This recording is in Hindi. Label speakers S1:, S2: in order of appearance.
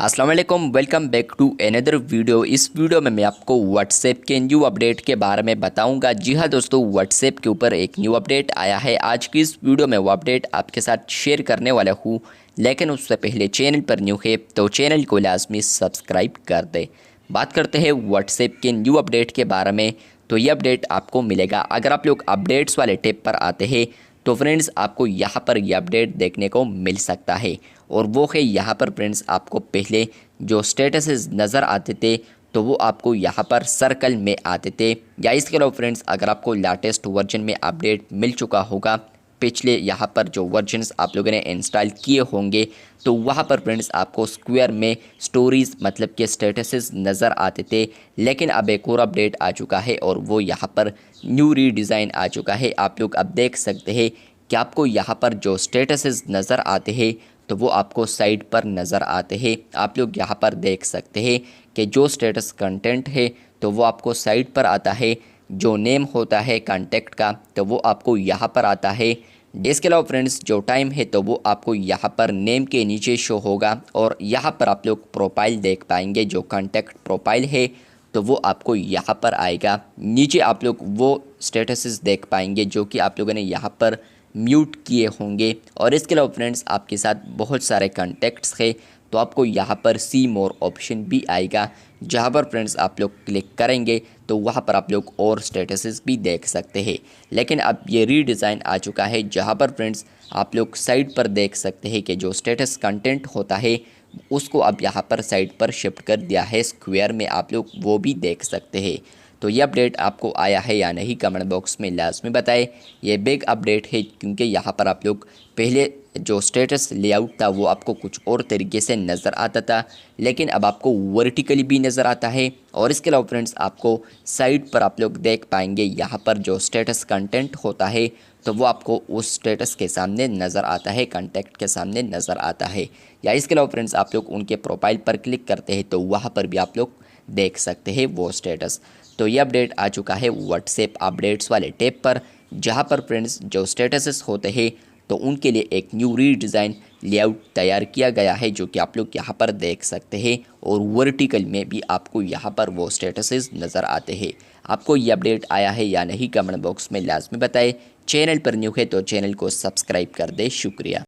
S1: अस्सलाम वालेकुम, welcome back to another video. इस वीडियो में मैं आपको व्हाट्सएप के न्यू अपडेट के बारे में बताऊंगा। जी हाँ दोस्तों, व्हाट्सएप के ऊपर एक न्यू अपडेट आया है। आज की इस वीडियो में वो अपडेट आपके साथ शेयर करने वाला हूँ, लेकिन उससे पहले चैनल पर न्यू है तो चैनल को लाजमी सब्सक्राइब कर दे। बात करते हैं व्हाट्सएप के न्यू अपडेट के बारे में। तो ये अपडेट आपको मिलेगा अगर आप लोग अपडेट्स वाले टैब पर आते हैं तो फ्रेंड्स आपको यहाँ पर ये अपडेट देखने को मिल सकता है। और वो है यहाँ पर फ्रेंड्स, आपको पहले जो स्टेटसेस नज़र आते थे तो वो आपको यहाँ पर सर्कल में आते थे। या इसके अलावा फ्रेंड्स, अगर आपको लेटेस्ट वर्जन में अपडेट मिल चुका होगा, पिछले यहाँ पर जो वर्जन्स आप लोगों ने इंस्टॉल किए होंगे, तो वहाँ पर फ्रेंड्स आपको स्क्वायर में स्टोरीज़ मतलब के स्टेटसेस नज़र आते थे। लेकिन अब एक और अपडेट आ चुका है और वो यहाँ पर न्यू रीडिज़ाइन आ चुका है। आप लोग अब देख सकते हैं कि आपको यहाँ पर जो स्टेटसेस नज़र आते हैं तो वो आपको साइड पर नज़र आते हैं। आप लोग यहाँ पर देख सकते हैं कि जो स्टेटस कंटेंट है तो वो आपको साइड पर आता है। जो नेम होता है कांटेक्ट का तो वो आपको यहाँ पर आता है। इसके अलावा फ्रेंड्स, जो टाइम है तो वो आपको यहाँ पर नेम के नीचे शो होगा। और यहाँ पर आप लोग प्रोफाइल देख पाएंगे, जो कांटेक्ट प्रोफाइल है तो वो आपको यहाँ पर आएगा। नीचे आप लोग वो स्टेटसेस देख पाएंगे जो कि आप लोगों ने यहाँ पर म्यूट किए होंगे। और इसके अलावा फ्रेंड्स, आपके साथ बहुत सारे कॉन्टैक्ट्स हैं तो आपको यहाँ पर सी मोर ऑप्शन भी आएगा, जहाँ पर फ्रेंड्स आप लोग क्लिक करेंगे तो वहाँ पर आप लोग और स्टेटसेस भी देख सकते हैं। लेकिन अब ये रीडिज़ाइन आ चुका है, जहाँ पर फ्रेंड्स आप लोग साइड पर देख सकते हैं कि जो स्टेटस कंटेंट होता है उसको अब यहाँ पर साइड पर शिफ्ट कर दिया है, स्क्वायर में आप लोग वो भी देख सकते हैं। तो ये अपडेट आपको आया है या नहीं, कमेंट बॉक्स में लाजमी बताएं। ये बिग अपडेट है क्योंकि यहाँ पर आप लोग पहले जो स्टेटस लेआउट था वो आपको कुछ और तरीके से नज़र आता था, लेकिन अब आपको वर्टिकली भी नज़र आता है। और इसके अलावा फ्रेंड्स, आपको साइड पर आप लोग देख पाएंगे यहाँ पर जो स्टेटस कंटेंट होता है तो वो आपको उस स्टेटस के सामने नज़र आता है, कांटेक्ट के सामने नज़र आता है। या इसके अलावा फ्रेंड्स, आप लोग उनके प्रोफाइल पर क्लिक करते हैं तो वहाँ पर भी आप लोग देख सकते हैं वो स्टेटस। तो ये अपडेट आ चुका है व्हाट्सएप अपडेट्स वाले टैब पर, जहाँ पर फ्रेंड्स जो स्टेटसेस होते हैं तो उनके लिए एक न्यू रीडिज़ाइन लेआउट तैयार किया गया है, जो कि आप लोग यहाँ पर देख सकते हैं। और वर्टिकल में भी आपको यहाँ पर वो स्टेटसेस नज़र आते हैं। आपको ये अपडेट आया है या नहीं, कमेंट बॉक्स में लाजमी बताएं। चैनल पर न्यू है तो चैनल को सब्सक्राइब कर दे। शुक्रिया।